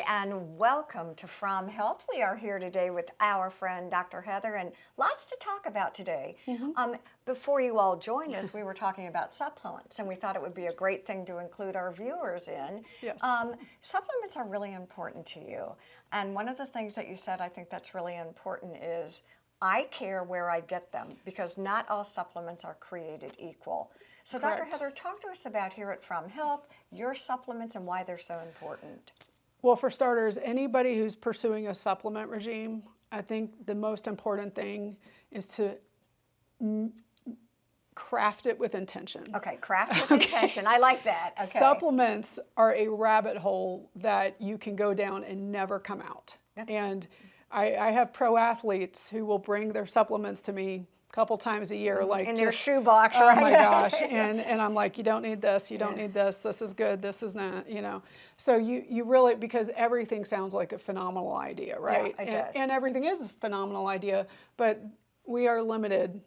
and welcome to From Health. We are here today with our friend Dr. Heather, and lots to talk about today. Before you all joined us, we were talking about supplements, and we thought it would be a great thing to include our viewers in. Yes. Supplements are really important to you, and one of the things that you said I think that's really important is I care where I get them, because not all supplements are created equal. So Dr. Correct. Heather, talk to us about here at From Health, your supplements and why they're so important. Well, for starters, anybody who's pursuing a supplement regime, I think the most important thing is to craft it with intention. Okay, craft with intention. I like that. Okay. Supplements are a rabbit hole that you can go down and never come out. And I have pro athletes who will bring their supplements to me a couple times a year, like in their shoebox, oh right? my gosh, and I'm like, you don't need this, you don't need this is good, this is not, you know. So you really, because everything sounds like a phenomenal idea, right? Yeah, it does. And everything is a phenomenal idea, but we are limited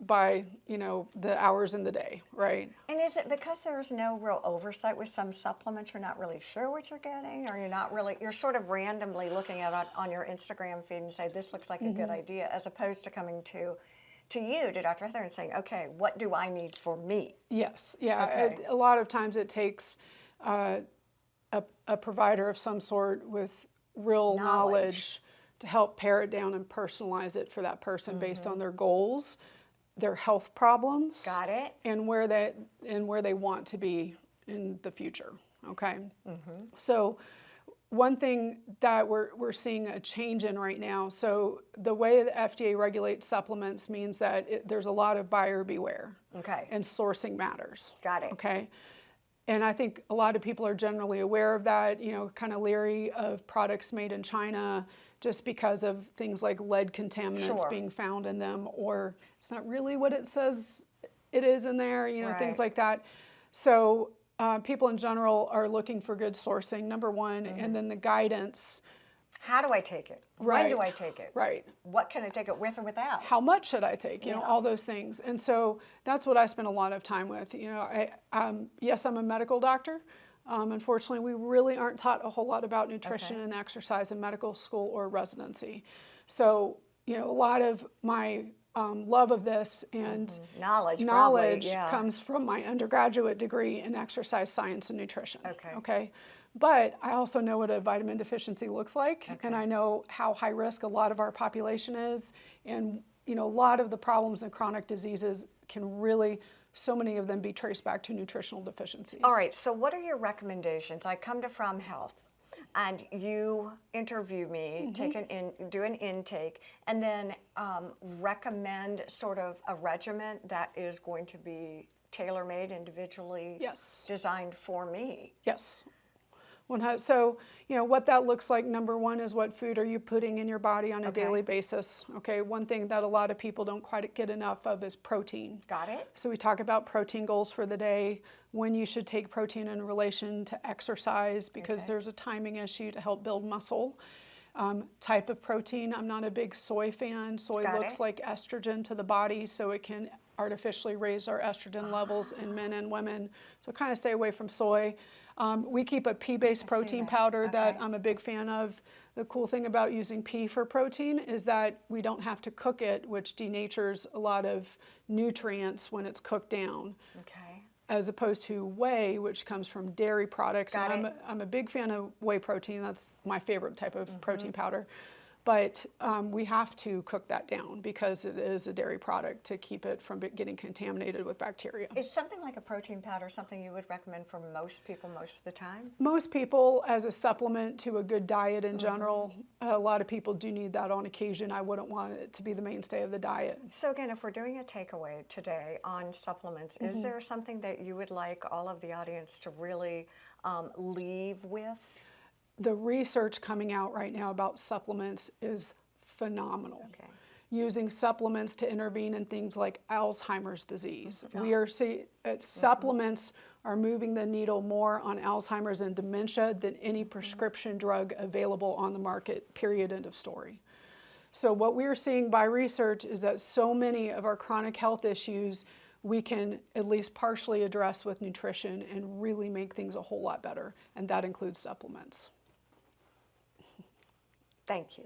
by, you know, the hours in the day, right? And is it because there's no real oversight with some supplements, you're not really sure what you're getting, or you're sort of randomly looking at it on your Instagram feed and say, this looks like a good idea, as opposed to coming to you, to Dr. Heather, and saying, okay, what do I need for me? Yes, yeah. Okay. A lot of times it takes a provider of some sort with real knowledge to help pare it down and personalize it for that person based on their goals, their health problems. Got it. And where they want to be in the future. Okay. So one thing that we're seeing a change in right now, so the way the FDA regulates supplements means that there's a lot of buyer beware. Okay. And sourcing matters. Got it. Okay. And I think a lot of people are generally aware of that, you know, kind of leery of products made in China just because of things like lead contaminants being found in them, or it's not really what it says it is in there, you know, things like that. So people in general are looking for good sourcing, number one, and then the guidance. How do I take it? Right. When do I take it? Right. What can I take it with or without? How much should I take? You know, all those things. And so that's what I spend a lot of time with. You know, yes, I'm a medical doctor. Unfortunately, we really aren't taught a whole lot about nutrition and exercise in medical school or residency. So, you know, a lot of my love of this and knowledge comes from my undergraduate degree in exercise science and nutrition. Okay. But I also know what a vitamin deficiency looks like, and I know how high risk a lot of our population is, and you know, a lot of the problems in chronic diseases can really, so many of them, be traced back to nutritional deficiencies. All right, so what are your recommendations? I come to From Health, and you interview me, do an intake, and then recommend sort of a regimen that is going to be tailor-made, individually designed for me. Yes. So, you know, what that looks like, number one, is what food are you putting in your body on a daily basis. Okay, one thing that a lot of people don't quite get enough of is protein. Got it. So we talk about protein goals for the day, when you should take protein in relation to exercise, because there's a timing issue to help build muscle. Type of protein, I'm not a big soy fan. Soy looks like estrogen to the body, so it can artificially raise our estrogen levels in men and women. So kind of stay away from soy. We keep a pea-based protein powder that I'm a big fan of. The cool thing about using pea for protein is that we don't have to cook it, which denatures a lot of nutrients when it's cooked down. Okay. As opposed to whey, which comes from dairy products. I'm a big fan of whey protein. That's my favorite type of protein powder. But we have to cook that down because it is a dairy product to keep it from getting contaminated with bacteria. Is something like a protein powder something you would recommend for most people most of the time? Most people, as a supplement to a good diet in general. A lot of people do need that on occasion. I wouldn't want it to be the mainstay of the diet. So again, if we're doing a takeaway today on supplements, is there something that you would like all of the audience to really leave with? The research coming out right now about supplements is phenomenal. Okay. Using supplements to intervene in things like Alzheimer's disease. We are seeing supplements are moving the needle more on Alzheimer's and dementia than any prescription drug available on the market, period, end of story. So what we are seeing by research is that so many of our chronic health issues we can at least partially address with nutrition and really make things a whole lot better, and that includes supplements. Thank you.